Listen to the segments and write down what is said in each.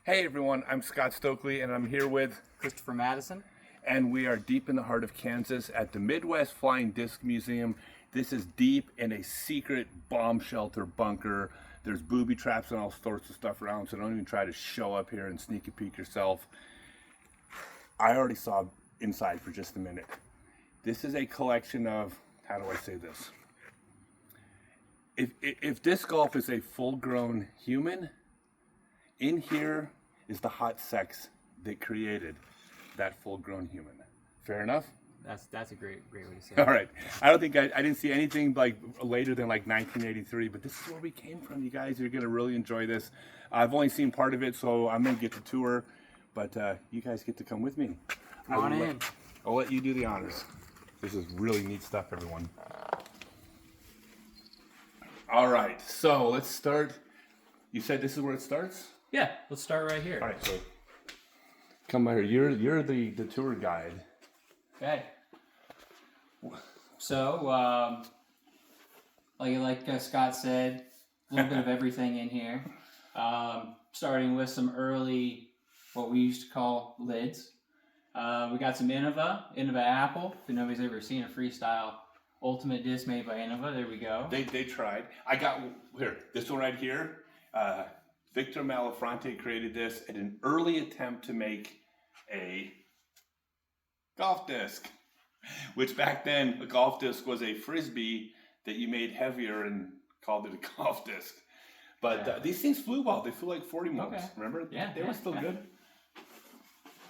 Hey everyone, I'm Scott Stokely and I'm here with, Christopher Mattison. and we are deep in the heart of Kansas at the Midwest Flying Disc Museum. This is deep in a secret bomb shelter bunker. There's booby traps and all sorts of stuff around, so don't even try to show up here and sneak a peek yourself. I already saw inside for just a minute. This is a collection of, how do I say this? If disc golf is a full-grown human, in here is the hot sex that created that full-grown human. Fair enough? That's a great way to say All it. right. I don't think I didn't see anything like later than like 1983, but this is where we came from, you guys. You're going to really enjoy this. I've only seen part of it, so I'm going to get the tour, but you guys get to come with me. Come on in. I'll let you do the honors. This is really neat stuff, everyone. All right, so let's start. You said this is where it starts? Yeah, let's start right here. All right, so come right here. You're the tour guide. Okay. So, like Scott said, a little bit of everything in here. Starting with some early, what we used to call lids. We got some Innova Apple. If nobody's ever seen a freestyle ultimate disc made by Innova, there we go. They tried. I got here this one right here. Victor Malafronte created this in an early attempt to make a golf disc, which back then a golf disc was a Frisbee that you made heavier and called it a golf disc. But these things flew well. They flew like 40 miles. Okay. Remember? Yeah, they were still good.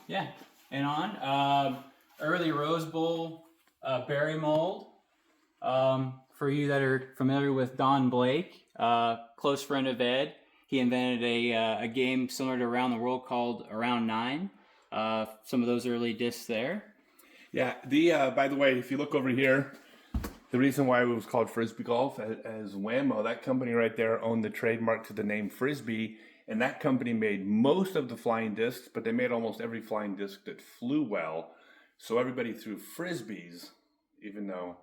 Yeah, and on early Rose Bowl berry mold. For you that are familiar with Don Blake, close friend of Ed, he invented a game similar to Around the World called Around 9. Some of those early discs there. Yeah. By the way, if you look over here, the reason why it was called Frisbee Golf as Wham-o, that company right there owned the trademark to the name Frisbee, and that company made most of the flying discs, but they made almost every flying disc that flew well. So everybody threw Frisbees, even though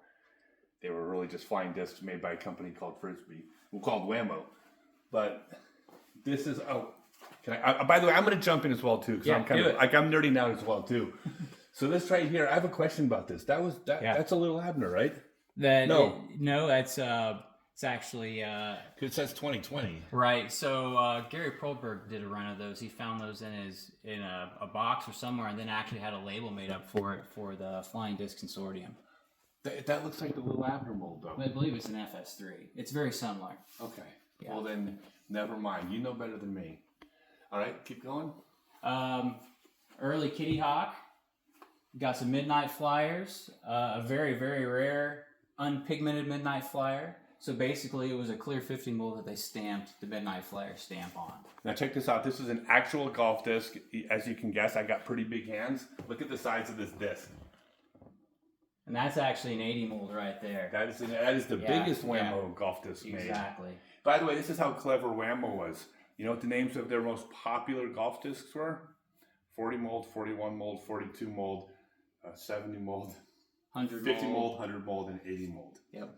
they were really just flying discs made by a company called Frisbee, called Wham-o. But this is by the way, I'm going to jump in as well too, because I'm nerding out as well too. So this right here, I have a question about this. That's a little Abner, right? That's it's actually It says 2020. right. So Gary Prohlberg did a run of those. He found those in a box or somewhere, and then actually had a label made up for it for the Flying Disc Consortium. That looks like the little Abner mold, though. I believe it's an FS3. It's very similar. Okay. Yeah. Well, then, never mind. You know better than me. All right, keep going. Early Kitty Hawk. Got some Midnight Flyers. A very, very rare unpigmented Midnight Flyer. So basically, it was a clear 50 mold that they stamped the Midnight Flyer stamp on. Now check this out. This is an actual golf disc. As you can guess, I got pretty big hands. Look at the size of this disc. And that's actually an 80 mold right there. That is the biggest Wham-o golf disc made. Exactly. By the way, this is how clever Wham-o was. You know what the names of their most popular golf discs were? 40 mold, 41 mold, 42 mold, 70 mold, 100 50 mold, 100 mold, and 80 mold. Yep.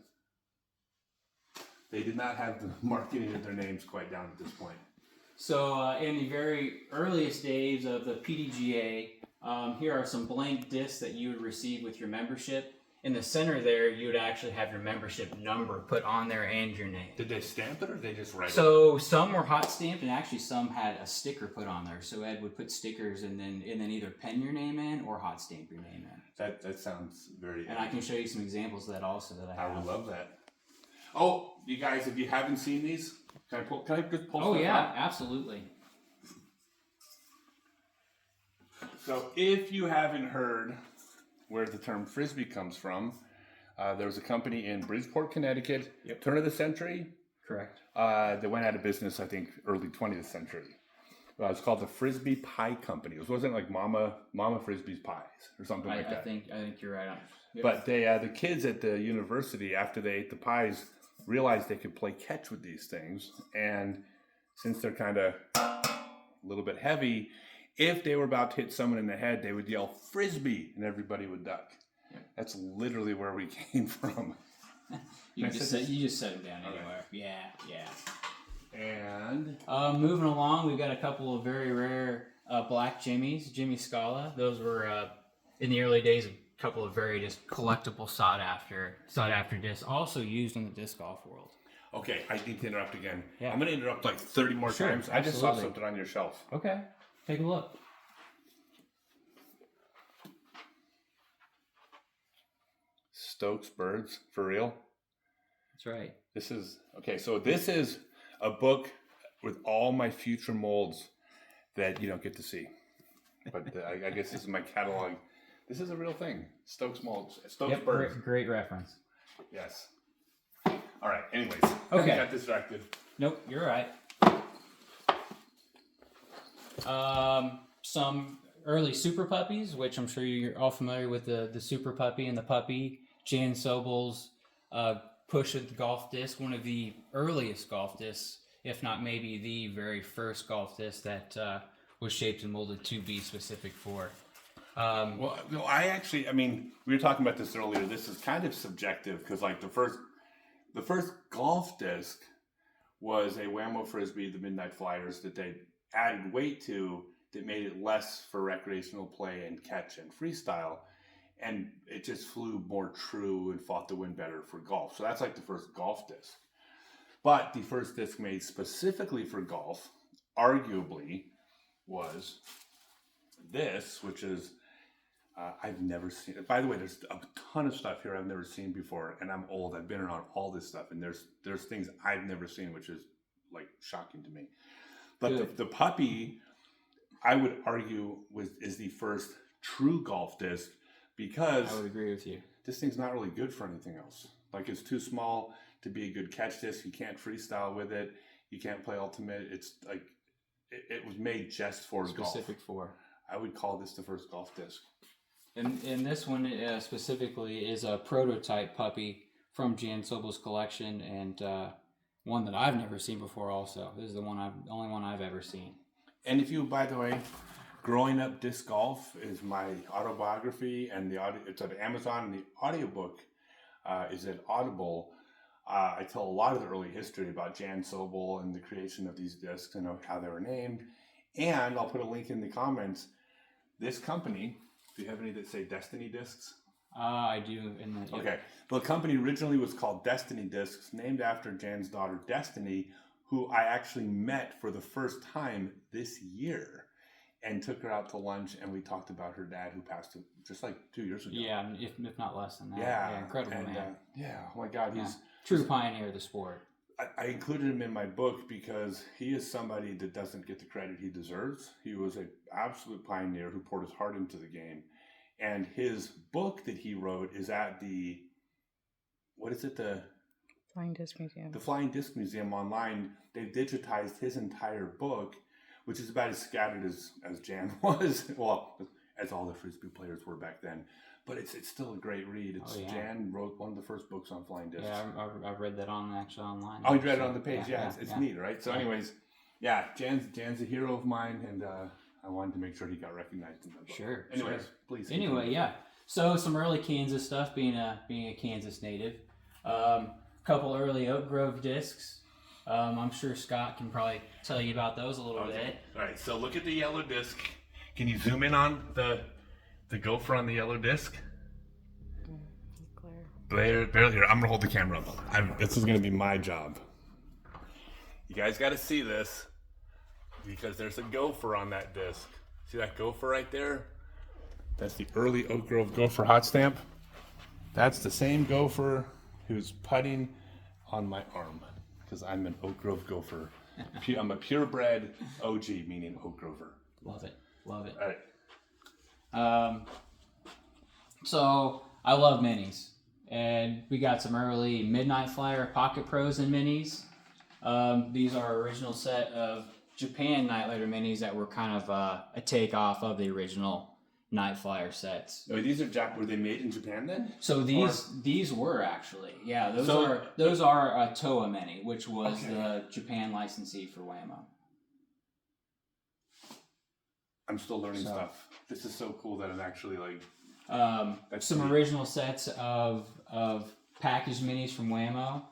They did not have the marketing of their names quite down at this point. So in the very earliest days of the PDGA, here are some blank discs that you would receive with your membership. In the center there, you would actually have your membership number put on there and your name. Did they stamp it or did they just write it? So some were hot stamped, and actually some had a sticker put on there. So Ed would put stickers and then either pen your name in or hot stamp your name in. That sounds very. And I can show you some examples of that also that I have. I would love that. Oh, you guys, if you haven't seen these, can I just pull Oh stuff yeah, out? absolutely. So if you haven't heard where the term Frisbee comes from, there was a company in Bridgeport, Connecticut, turn of the century. Correct. They went out of business, I think, early 20th century. It's called the Frisbee Pie Company. It wasn't like Mama Frisbee's Pies or something like that. I think you're right on. Yep. But the kids at the university, after they ate the pies, realized they could play catch with these things. And since they're kind of a little bit heavy, if they were about to hit someone in the head, they would yell Frisbee, and everybody would duck. Yep. That's literally where we came from. you just set them down anywhere. Yeah. And moving along, we've got a couple of very rare black Jimmies, Jimmy Scala. Those were in the early days a couple of very just collectible sought after discs, also used in the disc golf world. okay, I need to interrupt again. Yeah. I'm going to interrupt like 30 more Sure, times. I just saw absolutely. something on your shelf. Okay, take a look. Stokes birds, for real? That's right. This is a book with all my future molds that you don't get to see. But I guess this is my catalog. This is a real thing. Stokes molds. Stokes birds. Great reference. Yes. All right. Anyways. Okay. I got distracted. Nope, you're right. Some early Super Puppies, which I'm sure you're all familiar with the Super Puppy and the Puppy. Jan Sobel's push of the golf disc, one of the earliest golf discs, if not maybe the very first golf disc that was shaped and molded to be specific for. Well, no, I mean, we were talking about this earlier. This is kind of subjective because, like, the first golf disc was a Wham-o Frisbee, the Midnight Flyers, that they added weight to that made it less for recreational play and catch and freestyle. And it just flew more true and fought the wind better for golf. So that's like the first golf disc. But the first disc made specifically for golf, arguably, was this, which is, I've never seen it. By the way, there's a ton of stuff here I've never seen before, and I'm old. I've been around all this stuff, and there's things I've never seen, which is like shocking to me. But the Puppy, I would argue, is the first true golf disc. Because I would agree with you. This thing's not really good for anything else. Like, it's too small to be a good catch disc. You can't freestyle with it. You can't play ultimate. It's like it was made just for golf. Specific for. I would call this the first golf disc. And this one specifically is a prototype puppy from Jan Sobel's collection, and one that I've never seen before. Also, this is the only one I've ever seen. And if you, by the way. Growing Up Disc Golf is my autobiography, and it's on Amazon, and the audiobook is at Audible. I tell a lot of the early history about Jan Sobel and the creation of these discs and how they were named. And I'll put a link in the comments. This company, do you have any that say Destiny Discs? I do. Okay. The company originally was called Destiny Discs, named after Jan's daughter Destiny, who I actually met for the first time this year. And took her out to lunch, and we talked about her dad, who passed just like 2 years ago. Yeah, if not less than that. Yeah, incredible man. Oh my God, he's true pioneer of the sport. I included him in my book because he is somebody that doesn't get the credit he deserves. He was an absolute pioneer who poured his heart into the game, and his book that he wrote is at the Flying Disc Museum. The Flying Disc Museum online. They've digitized his entire book, which is about as scattered as Jan was. Well, as all the Frisbee players were back then. But it's still a great read. Jan wrote one of the first books on flying discs. Yeah, I've read that online. Oh, you read it on the page? Yeah, it's neat, right? So anyways, yeah, Jan's a hero of mine, and I wanted to make sure he got recognized in the book. Sure. Anyways, please. Anyway, yeah. So some early Kansas stuff, being a Kansas native. Couple early Oak Grove discs. I'm sure Scott can probably tell you about those a little bit. All right, so look at the yellow disc. Can you zoom in on the gopher on the yellow disc? Barely here. I'm going to hold the camera up. This is going to be my job. You guys got to see this because there's a gopher on that disc. See that gopher right there? That's the early Oak Grove gopher hot stamp. That's the same gopher who's putting on my arm. Because I'm an Oak Grove gopher. I'm a purebred OG, meaning Oak Grover. Love it. All right. So I love minis. And we got some early Midnight Flyer Pocket Pros and minis. These are original set of Japan Night Leader minis that were kind of a takeoff of the original Night Flyer sets. Oh, these are were they made in Japan then? So these were actually, yeah, those are a Toa mini, which was the Japan licensee for Wham-o. I'm still learning stuff. This is so cool that I'm actually like. Some original sets of packaged minis from Wham-o.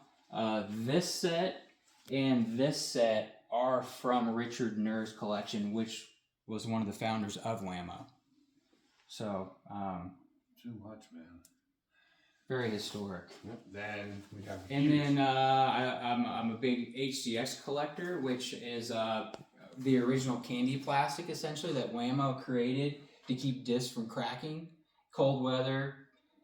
This set and this set are from Richard Ner's collection, which was one of the founders of Wham-o. So, too much, man. Very historic. Yep. Then we have. And then I'm a big HCX collector, which is the original candy plastic, essentially, that Wham-o created to keep discs from cracking. Cold weather,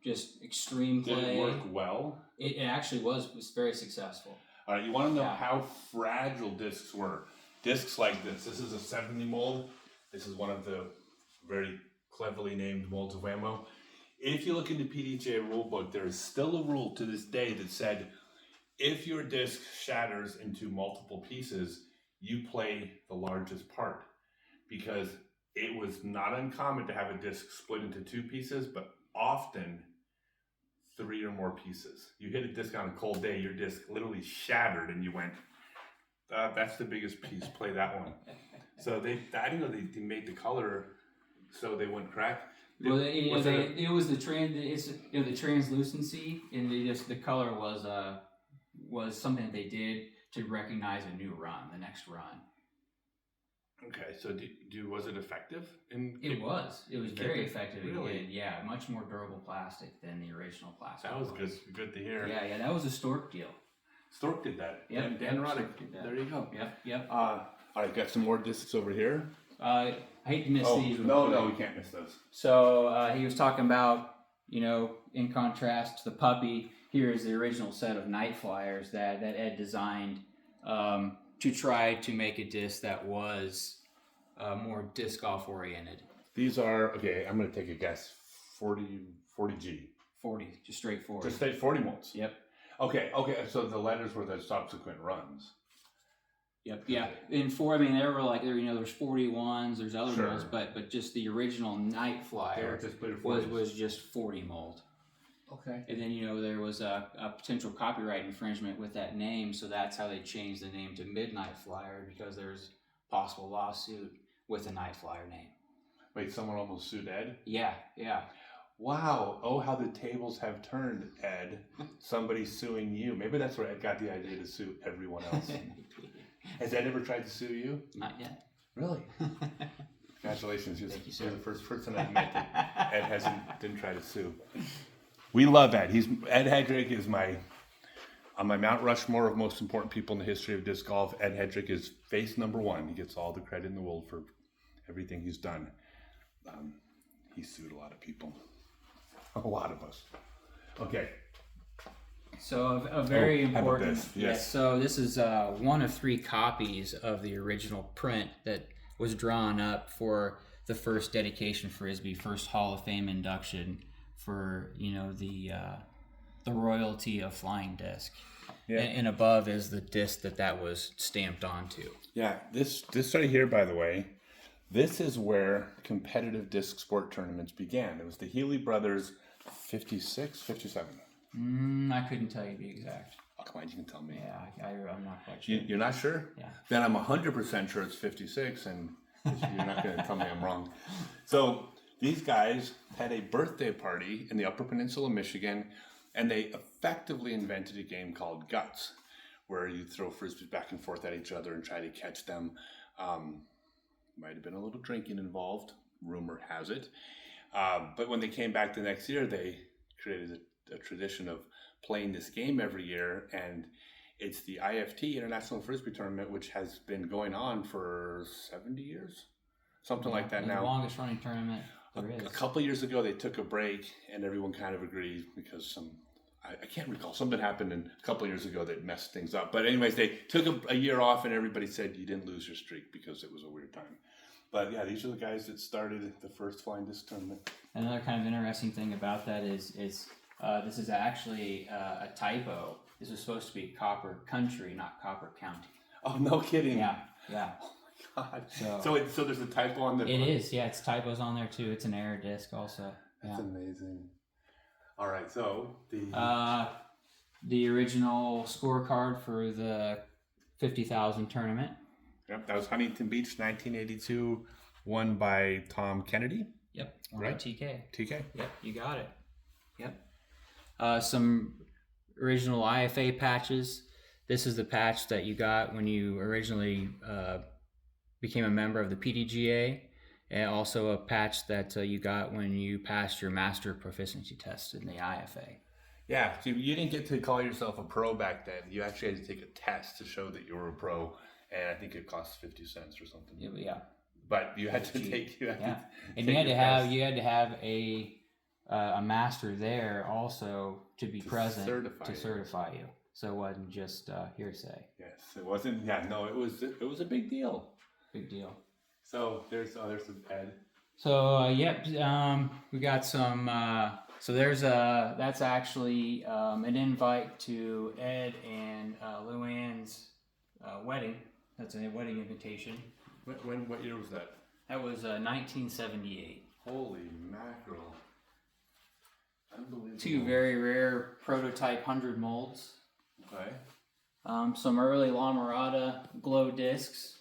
just extreme play. Did it work well? It actually was very successful. All right, you want to know how fragile discs were. Discs like this. This is a 70 mold. This is one of the very cleverly named molds of Wham-o. If you look in the PDGA rulebook, there is still a rule to this day that said, if your disc shatters into multiple pieces, you play the largest part. Because it was not uncommon to have a disc split into 2 pieces, but often 3 or more pieces. You hit a disc on a cold day, your disc literally shattered, and you went, that's the biggest piece, play that one. So I didn't know they made the color so they wouldn't crack. Well, it was the translucency, and the color was something they did to recognize a new run, the next run. Okay, so was it effective? It was very effective. Really? Yeah, much more durable plastic than the original plastic. That was good to hear. Yeah, that was a Stork deal. Stork did that. Yep, Dan Roddick. Stork did that. There you go. Yep. All right, got some more discs over here. I hate to miss these. No, we can't miss those. So he was talking about, in contrast to the puppy, here is the original set of night flyers that Ed designed to try to make a disc that was more disc golf oriented. These are, okay, I'm going to take a guess, 40G. 40, just straight 40. Just straight 40 molds. Yep. Okay, so the letters were the subsequent runs. Yep. Yeah. And there were there's 41s, there's other molds, but just the original night flyer was just 40 mold. Okay. And then there was a potential copyright infringement with that name, so that's how they changed the name to Midnight Flyer, because there's possible lawsuit with the Night Flyer name. Wait, someone almost sued Ed? Yeah. Wow. Oh, how the tables have turned, Ed. Somebody's suing you. Maybe that's where Ed got the idea to sue everyone else. Has Ed ever tried to sue you? Not yet. Really? Congratulations. Thank you, sir. You're the first person I've met that Ed didn't try to sue. We love Ed. Ed Hedrick is on my Mount Rushmore of most important people in the history of disc golf. Ed Hedrick is face number 1. He gets all the credit in the world for everything he's done. He sued a lot of people. A lot of us. Okay. So a very important. This? Yes. So this is one of 3 copies of the original print that was drawn up for the first dedication Frisbee, first Hall of Fame induction for the royalty of flying disc. Yeah. And above is the disc that was stamped onto. Yeah. This right here, by the way, this is where competitive disc sport tournaments began. It was the Healy brothers, 56, 57. I couldn't tell you the exact. Oh, come on, you can tell me. Yeah, I'm not quite sure. You're not sure? Yeah. Then I'm 100% sure it's 56, and you're not going to tell me I'm wrong. So these guys had a birthday party in the Upper Peninsula, Michigan, and they effectively invented a game called Guts, where you throw frisbees back and forth at each other and try to catch them. Might have been a little drinking involved, rumor has it. But when they came back the next year, they created a tradition of playing this game every year, and it's the IFT, International Frisbee Tournament, which has been going on for 70 years, something like that now. The longest running tournament there is. A couple of years ago, they took a break, and everyone kind of agreed because I can't recall, something happened a couple of years ago that messed things up. But anyways, they took a year off, and everybody said you didn't lose your streak because it was a weird time. But yeah, these are the guys that started the first flying disc tournament. Another kind of interesting thing about that is this is actually a typo. This was supposed to be Copper Country, not Copper County. Oh, no kidding. Yeah. Oh my God. So there's a typo on the. It is. Yeah, it's typos on there too. It's an error disc also. That's amazing. All right, so the original scorecard for the 50,000 tournament. Yep, that was Huntington Beach, 1982, won by Tom Kennedy. Yep, right. TK. Yep, you got it. Yep. Some original IFA patches. This is the patch that you got when you originally became a member of the PDGA, and also a patch that you got when you passed your master proficiency test in the IFA. Yeah, so you didn't get to call yourself a pro back then. You actually had to take a test to show that you were a pro, and I think it cost 50 cents or something. Yeah. But you had to take you had to have a master there also to be present to certify you. So it wasn't just hearsay. Yes, it wasn't. Yeah, no, it was a big deal. Big deal. So there's some Ed. So we got some. So that's actually an invite to Ed and Luann's wedding. That's a wedding invitation. What year was that? That was 1978. Holy mackerel! Unbelievable. 2 very rare prototype 100 molds. Okay. Some early La Mirada glow discs.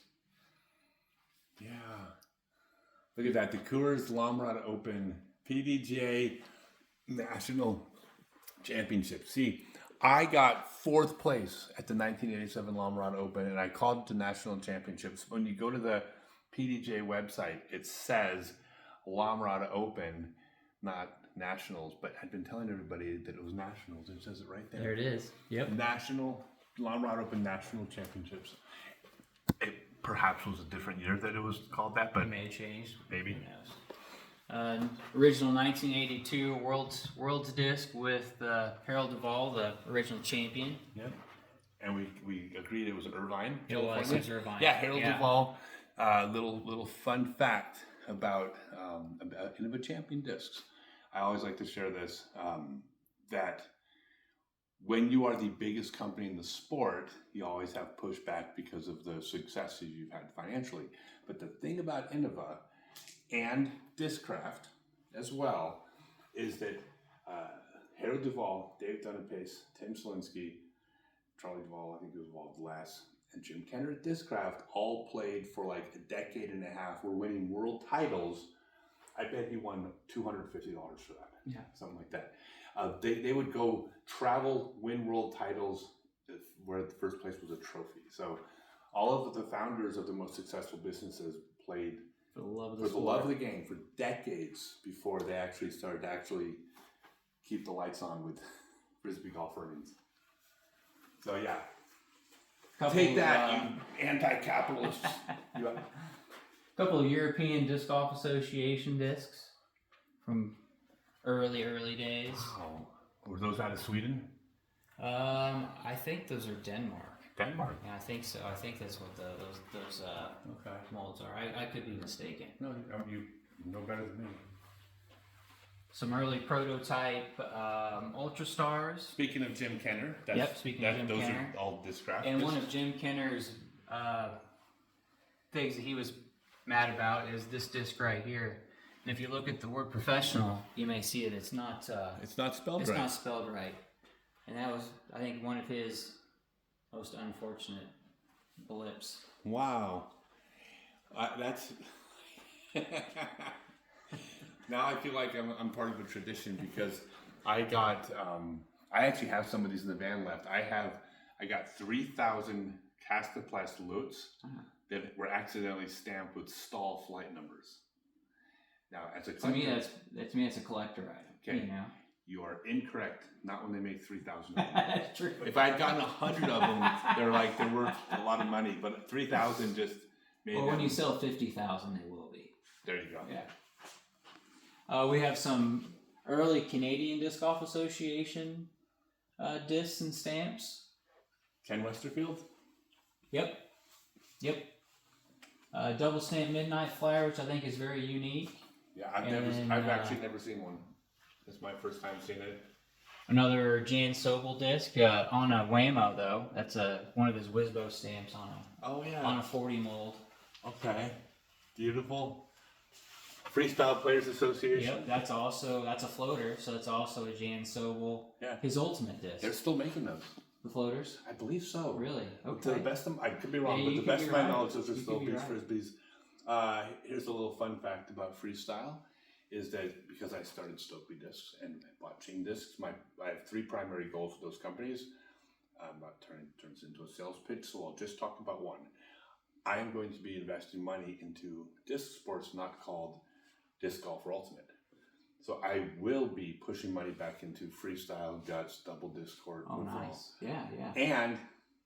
Yeah. Look at that. The Coors La Mirada Open PDGA National Championship. See, I got 4th place at the 1987 La Mirada Open, and I called it the National Championships. When you go to the PDGA website, it says La Mirada Open, not Nationals, but I've been telling everybody that it was Nationals. It says it right there. There it is. Yep. National La Mirada Open National Championships. It perhaps was a different year that it was called that, but it may have changed. Maybe. Who knows? Original 1982 World's Disc with Harold Duvall, the original champion. Yep. And we agreed it was Irvine. It was Irvine. Yeah, Harold Duvall. Little fun fact about Innova Champion discs. I always like to share this, that when you are the biggest company in the sport, you always have pushback because of the successes you've had financially. But the thing about Innova and Discraft as well is that Harold Duvall, Dave Dunapace, Tim Selinsky, Charlie Duvall, I think it was Walt Glass, and Jim Kenner at Discraft all played for like a decade and a half. Were winning world titles. I bet he won $250 for that. Yeah, something like that. They would go travel, win world titles, where the first place was a trophy. So all of the founders of the most successful businesses played for the love of the game for decades before they actually started to keep the lights on with Frisbee golf earnings. So yeah, take that, you anti-capitalists. Couple of European Disc Golf Association discs from early days. Wow. Were those out of Sweden? I think those are Denmark. Denmark? Yeah, I think so. I think that's what those molds are. I could be mistaken. No, you know better than me. Some early prototype Ultra Stars. Speaking of Jim Kenner. Speaking of Jim those Kenner. Those are all Discraft. And one of Jim Kenner's things that he was mad about is this disc right here. And if you look at the word professional, you may see it. It's not spelled right. It's not spelled right. And that was, I think, one of his most unfortunate blips. Wow. That's... Now I feel like I'm part of a tradition because I got... I actually have some of these in the van left. I got 3,000 Castaplas Lutz that were accidentally stamped with stall flight numbers. Now, as a collector, to me, it's a collector item. Okay, you know? You are incorrect. Not when they make 3,000 of them. That's true. If I had gotten 100 of them, they're worth a lot of money. But 3,000 just made. Well, when you sell 50,000, they will be. There you go. Yeah. We have some early Canadian Disc Golf Association discs and stamps. Ken Westerfield. Yep. Double stamp Midnight Flyer, which I think is very unique. Yeah, I've actually never seen one. It's my first time seeing it. Another Jan Sobel disc on a Wham-o though. That's one of his Wisbo stamps on a 40 mold. Okay, beautiful. Freestyle Players Association. Yep, that's a floater, so it's also a Jan Sobel. Yeah. His ultimate disc. They're still making those. The floaters? I believe so. Really? Okay. To the best of I could be wrong, but the best of my knowledge, those are still these Frisbees. Here's a little fun fact about freestyle, is that because I started Stokely discs and I bought chain discs, I have 3 primary goals with those companies. I'm not turns into a sales pitch, so I'll just talk about one. I am going to be investing money into disc sports, not called Disc Golf or Ultimate. So I will be pushing money back into freestyle, guts, double disc court. Oh, overall. nice. Yeah, yeah. And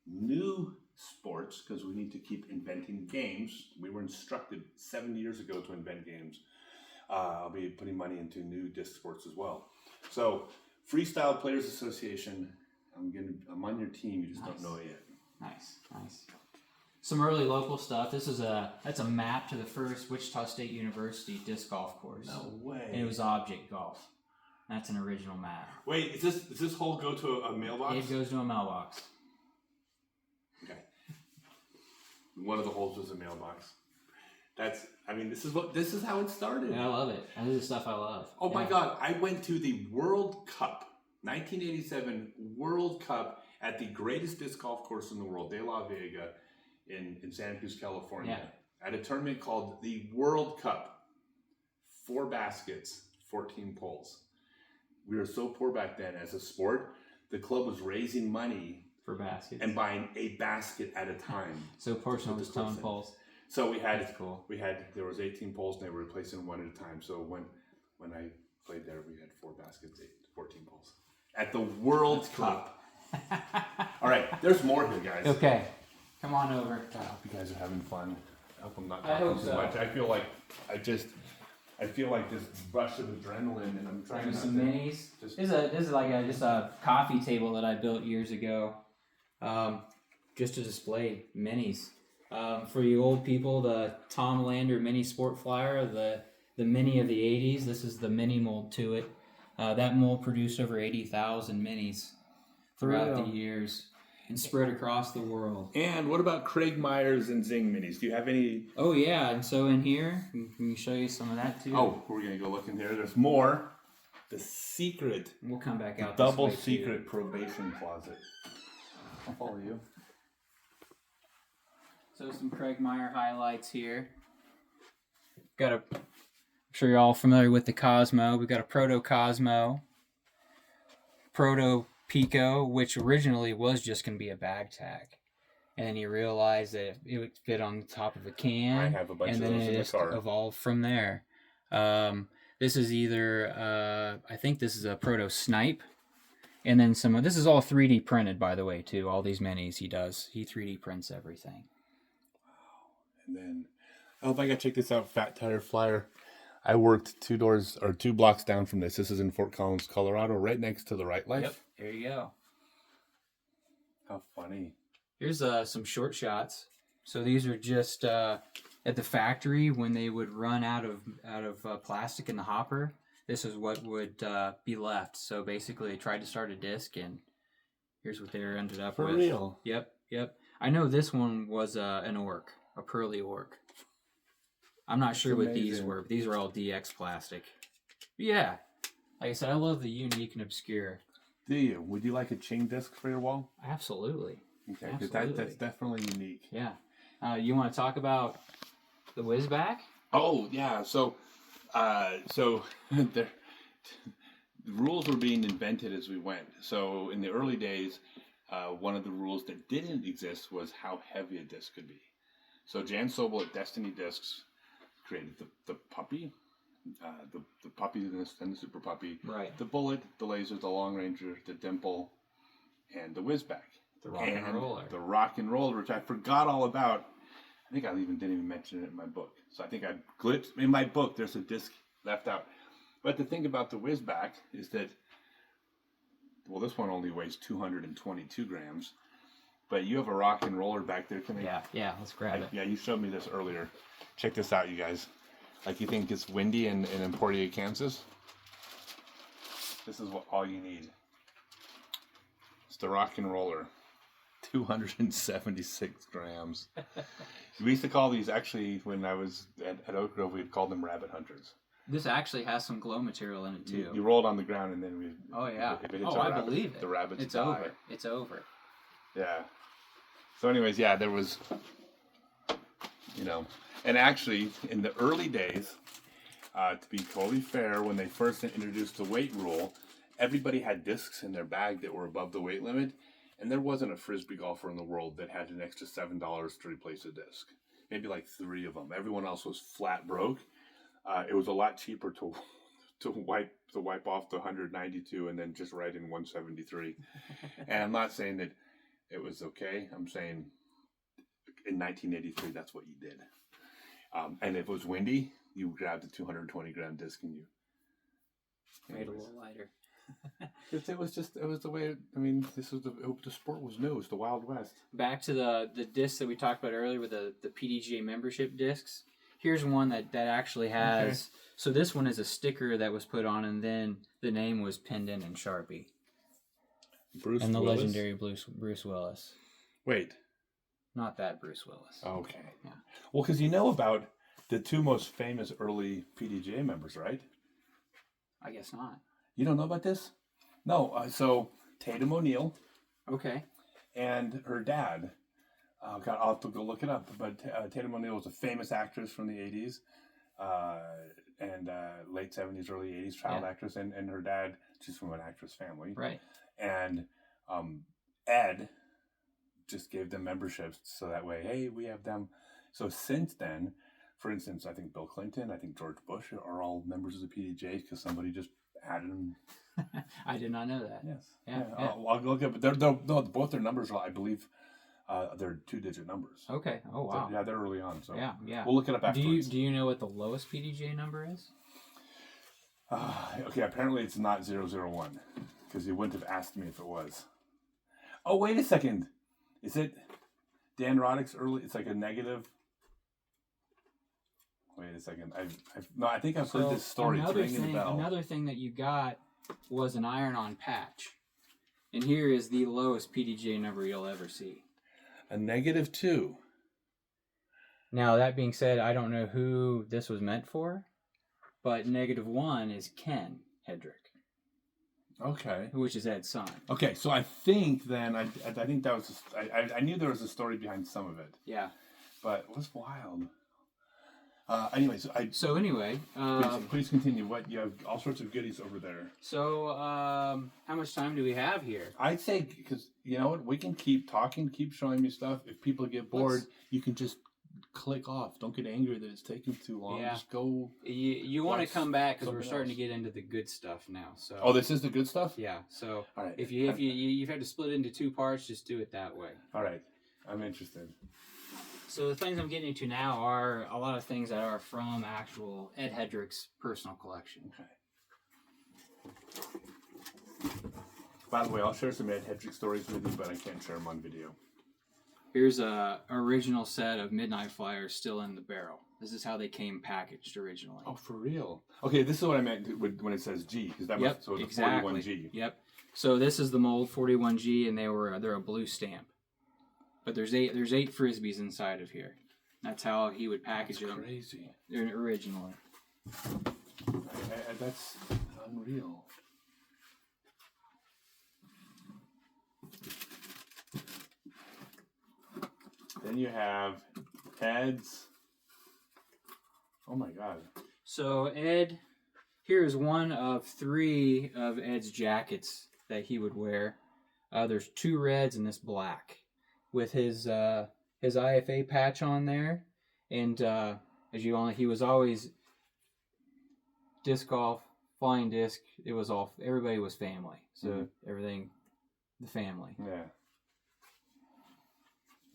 new sports, because we need to keep inventing games. We were instructed 70 years ago to invent games. I'll be putting money into new disc sports as well. So, Freestyle Players Association, I'm on your team, you just don't know it yet. Nice, nice. Some early local stuff. That's a map to the first Wichita State University disc golf course. No way. And it was object golf. That's an original map. Wait, does this hole go to a mailbox? It goes to a mailbox. Okay. One of the holes was a mailbox. This is how it started. Yeah, I love it. This is stuff I love. Oh my God, I went to the World Cup, 1987 World Cup at the greatest disc golf course in the world, De La Vega, in Santa Cruz, California, at a tournament called the World Cup. 4 baskets, 14 poles. We were so poor back then as a sport, the club was raising money for baskets and buying a basket at a time. So a portion of the stone poles. So we had, That's cool. There was 18 poles and they were replacing one at a time. So when I played there, we had 4 baskets, 14 poles. At the World Cup. All right, there's more here, guys. Okay, come on over. I hope you guys are having fun. I hope I'm not I hope talking too so. much. I feel like this rush of adrenaline, and I'm trying There's not some to. minis. This is like just a coffee table that I built years ago, just to display minis. For you old people, the Tom Lander Mini Sport Flyer, the mini of the 80s. This is the mini mold to it. That mold produced over 80,000 minis throughout the years and spread across the world. And what about Craig Myers and Zing minis? Do you have any? Oh yeah, and so in here, can we show you some of that too? Oh, we're gonna go look in here. There's more. The secret, We'll come back out. double this way, too. secret probation closet. I'll follow you. So some Craig Meyer highlights here. I'm sure you're all familiar with the Cosmo. We've got a Proto Cosmo, Proto Pico, which originally was just going to be a bag tag. And then you realize that it would fit on the top of a can. I have a bunch of those in the car. Evolved from there. This is either, I think this is a Proto Snipe. And then this is all 3D printed, by the way, too. All these minis he 3D prints everything. And then, if I gotta check this out, Fat Tire Flyer. I worked 2 blocks down from this. This is in Fort Collins, Colorado, right next to the Right Life. Yep, there you go. How funny. Here's some short shots. So these are just at the factory when they would run out of plastic in the hopper. This is what would be left. So basically, they tried to start a disc, and here's what they ended up with. For real? Yep. I know this one was an orc, a pearly orc. I'm not sure what these were, but these are all DX plastic. But yeah, like I said, I love the unique and obscure. Do you? Would you like a chain disc for your wall? Absolutely. Okay, because that's definitely unique. Yeah. You want to talk about the Whizback? Oh yeah. So the rules were being invented as we went. So in the early days, one of the rules that didn't exist was how heavy a disc could be. So Jan Sobel at Destiny Discs created the puppy, the puppy and the super puppy, right? The bullet, the laser, the long ranger, the dimple, and the Whizback. The rock and roller. The rock and roller, which I forgot all about. I think I didn't even mention it in my book. So I think I glitched in my book. There's a disc left out. But the thing about the Whizback is that, well, this one only weighs 222 grams. But you have a rock and roller back there. Yeah, let's grab it. Yeah, you showed me this earlier. Check this out, you guys. Like, you think it's windy in Emporia, Kansas? This is all you need. It's the rock and roller. 276 grams. We used to call these, actually, when I was at Oak Grove, we'd call them rabbit hunters. This actually has some glow material in it, too. You rolled on the ground, and then we... Oh, yeah. If it hits I believe it. The rabbits It's die. over. It's over. Yeah. So anyways, yeah, there was, and actually in the early days, to be totally fair, when they first introduced the weight rule, everybody had discs in their bag that were above the weight limit, And there wasn't a Frisbee golfer in the world that had an extra $7 to replace a disc. Maybe like 3 of them. Everyone else was flat broke. It was a lot cheaper to wipe off the 192 and then just write in 173. And I'm not saying that it was okay. I'm saying in 1983, that's what you did. And if it was windy, you grabbed a 220 gram disc and you made it a little lighter. It was the way. I mean, the sport was new. It was the Wild West. Back to the discs that we talked about earlier with the PDGA membership discs. Here's one that actually has. Okay. So this one is a sticker that was put on, and then the name was pinned in Sharpie. Bruce and the Willis? Legendary Bruce Willis. Wait, not that Bruce Willis. Okay. Yeah. Well, because you know about the 2 most famous early PDGA members, right? I guess not. You don't know about this? No. So Tatum O'Neal. Okay. And her dad. I'll have to go look it up. But Tatum O'Neal was a famous actress from the 80s and late 70s, early 80s, child actress. And her dad, she's from an actress family. Right. And Ed just gave them memberships so that way, hey, we have them. So since then, for instance, I think Bill Clinton, I think George Bush are all members of the PDGA because somebody just added them. I did not know that. Yes. Yeah. I'll look up. Both their numbers are, I believe, they're 2-digit numbers. Okay. Oh wow. So, they're early on. So yeah. We'll look it up afterwards. Do you know what the lowest PDGA number is? Okay. Apparently, it's not 001 because you wouldn't have asked me if it was. Oh, wait a second. Is it Dan Roddick's early? It's like a negative. Wait a second. I think I've heard this story. Another thing that you got was an iron-on patch. And here is the lowest PDGA number you'll ever see. A -2. Now, that being said, I don't know who this was meant for, but -1 is Ken Headrick. Okay. Which is Ed's son. Okay, so I think then, I think that was, I knew there was a story behind some of it. Yeah. But it was wild. Please continue. What you have all sorts of goodies over there. So, how much time do we have here? I'd say because you know what, we can keep talking, keep showing me stuff. If people get bored, you can just click off. Don't get angry that it's taking too long. Yeah. Just go. You want to come back because we're starting to get into the good stuff now. So. Oh, this is the good stuff. Yeah. So all right. if you've had to split it into 2 parts, just do it that way. All right. I'm interested. So the things I'm getting into now are a lot of things that are from actual Ed Hedrick's personal collection. Okay. By the way, I'll share some Ed Hedrick stories with you, but I can't share them on video. Here's a original set of Midnight Flyers still in the barrel. This is how they came packaged originally. Oh, for real? Okay, this is what I meant when it says G, because that yep, so it's exactly. 41G. Yep. So this is the mold 41G, and they're a blue stamp. But there's 8 Frisbees inside of here. That's how he would package them. Crazy. Originally. That's unreal. Then you have Ed's. Oh my God. So Ed, here is one of 3 of Ed's jackets that he would wear. There's 2 reds and this black, with his IFA patch on there, and he was always disc golf, flying disc. It was all, everybody was family, so everything, the family. Yeah.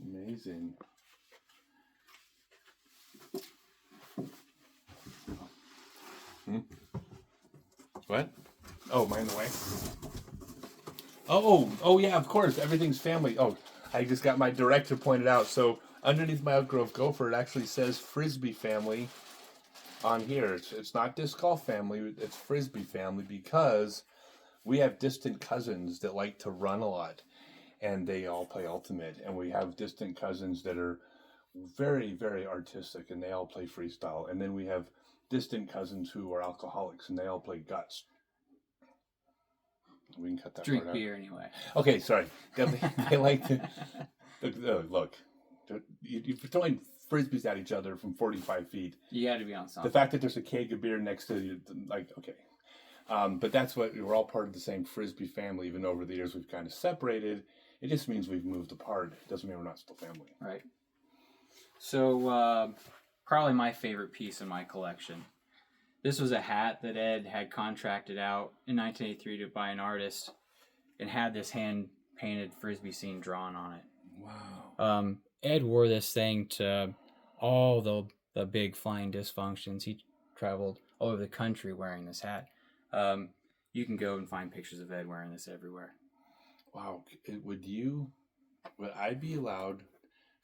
Amazing. What? Oh, am I in the way? Oh yeah, of course. Everything's family. Oh, I just got my director pointed out. So underneath my Elk Grove Gopher, it actually says Frisbee family on here. It's not disc golf family. It's Frisbee family because we have distant cousins that like to run a lot, and they all play ultimate. And we have distant cousins that are very, very artistic, and they all play freestyle. And then we have distant cousins who are alcoholics, and they all play guts. We can cut that Drink part out. beer anyway. Okay, sorry. They like to look. You're throwing frisbees at each other from 45 feet. You got to be on something. The fact that there's a keg of beer next to you, like, okay. But that's what we're all part of the same Frisbee family. Even over the years, we've kind of separated, It just means we've moved apart. It doesn't mean we're not still family. Right. So, probably my favorite piece in my collection. This was a hat that Ed had contracted out in 1983 to by an artist and had this hand-painted Frisbee scene drawn on it. Wow. Ed wore this thing to all the big flying dysfunctions. He traveled all over the country wearing this hat. You can go and find pictures of Ed wearing this everywhere. Wow. Would I be allowed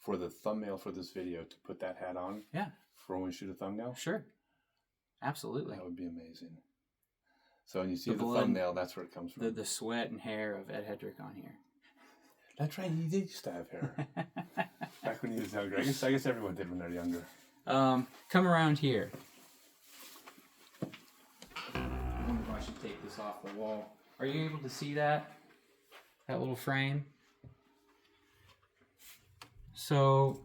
for the thumbnail for this video to put that hat on? Yeah. For when we shoot a thumbnail? Sure. Absolutely. That would be amazing. So when you see the thumbnail, that's where it comes from. The sweat and hair of Ed Hedrick on here. That's right, he did used to have hair. Back when he was younger. I guess everyone did when they're younger. Come around here. I wonder if I should take this off the wall. Are you able to see that? That little frame? So,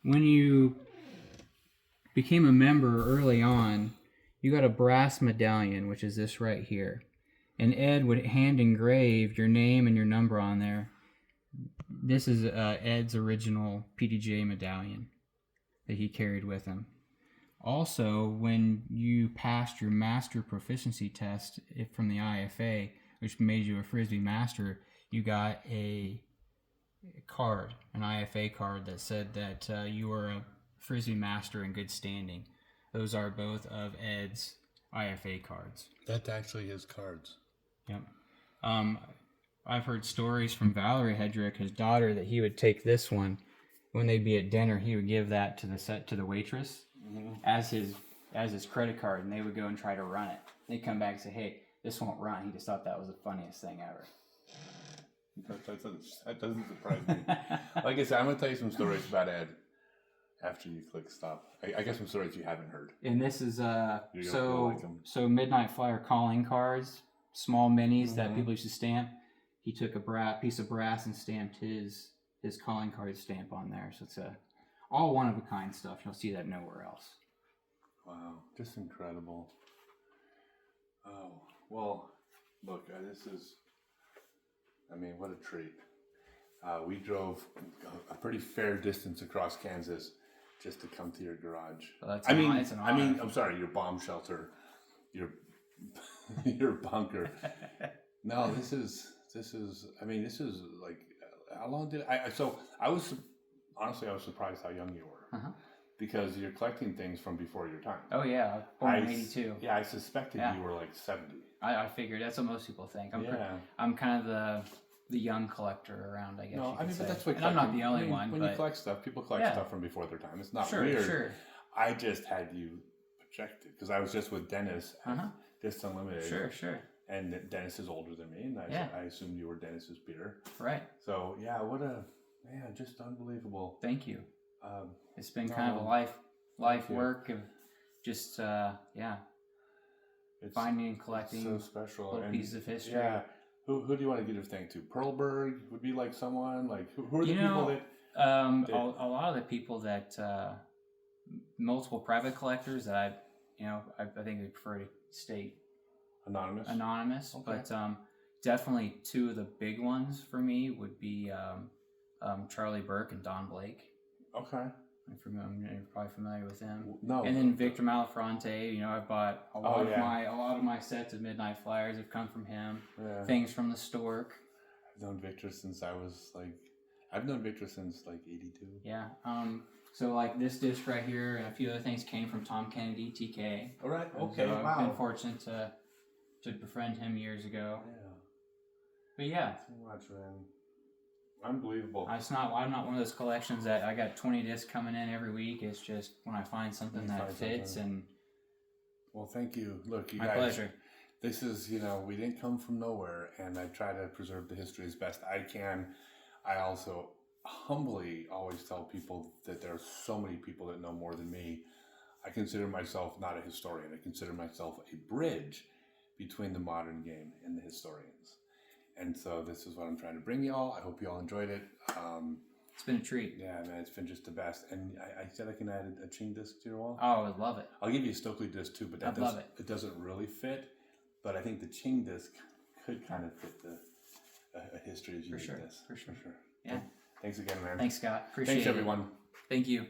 when you became a member early on, you got a brass medallion, which is this right here. And Ed would hand engrave your name and your number on there. This is Ed's original PDGA medallion that he carried with him. Also, when you passed your master proficiency test from the IFA, which made you a Frisbee master, you got a card, an IFA card that said that you were a Frisbee master in good standing. Those are both of Ed's IFA cards. That's actually his cards. Yep. I've heard stories from Valerie Hedrick, his daughter, that he would take this one when they'd be at dinner. He would give that to the waitress as his credit card, and they would go and try to run it. They'd come back and say, "Hey, this won't run." He just thought that was the funniest thing ever. That doesn't surprise me. Like I said, I'm going to tell you some stories about Ed after you click stop. I guess some stories you haven't heard. And this is like so Midnight Flyer calling cards, small minis that people used to stamp. He took a piece of brass and stamped his calling card stamp on there. So it's all one of a kind stuff. You'll see that nowhere else. Wow, just incredible. Oh, well, look, what a treat. We drove a pretty fair distance across Kansas just to come to your garage. Well, it's an honor. I'm sorry, your bomb shelter, your bunker. No, this is like, how long did I was surprised how young you were. Because you're collecting things from before your time. Oh yeah, born in '82. Yeah, I suspected you were like 70. I figured that's what most people think. I'm kind of the young collector around, I guess. No, but that's what. And I'm not the only one. When you collect stuff, people collect stuff from before their time. It's not weird. Sure. I just had you projected because I was just with Dennis at Disc Unlimited. Sure. And Dennis is older than me, and I assumed you were Dennis's peer. Right. So just unbelievable. Thank you. It's been kind of a life work of just it's finding and collecting so special little pieces of history. Yeah. Who do you want to give your thanks to? Perlberg would be like someone like who are the people that a lot of the people that multiple private collectors that I think they prefer to state anonymous. Okay. But definitely two of the big ones for me would be Charlie Burke and Don Blake. Okay. You're probably familiar with him. No. And then Victor Malafronte. I've bought a lot of my sets of Midnight Flyers have come from him. Yeah. Things from the Stork. I've known Victor since '82. Yeah. So like this disc right here and a few other things came from Tom Kennedy, TK. All right. Okay. So I've been fortunate to befriend him years ago. Yeah. But yeah. So much, man. Unbelievable. I'm not one of those collections that I got 20 discs coming in every week. It's just when I find something that fits and. Well, thank you. Look, you my guys. Pleasure. This is, we didn't come from nowhere, and I try to preserve the history as best I can. I also humbly always tell people that there are so many people that know more than me. I consider myself not a historian. I consider myself a bridge between the modern game and the historians. And so this is what I'm trying to bring y'all. I hope y'all enjoyed it. It's been a treat. Yeah, man, it's been just the best. And I said I can add a Ching disc to your wall. Oh, I would love it. I'll give you a Stokely disc too, but it doesn't really fit. But I think the Ching disc could kind of fit a history of uniqueness. For sure. For sure. Yeah. Thanks again, man. Thanks, Scott. Appreciate Thanks, it. everyone. Thank you.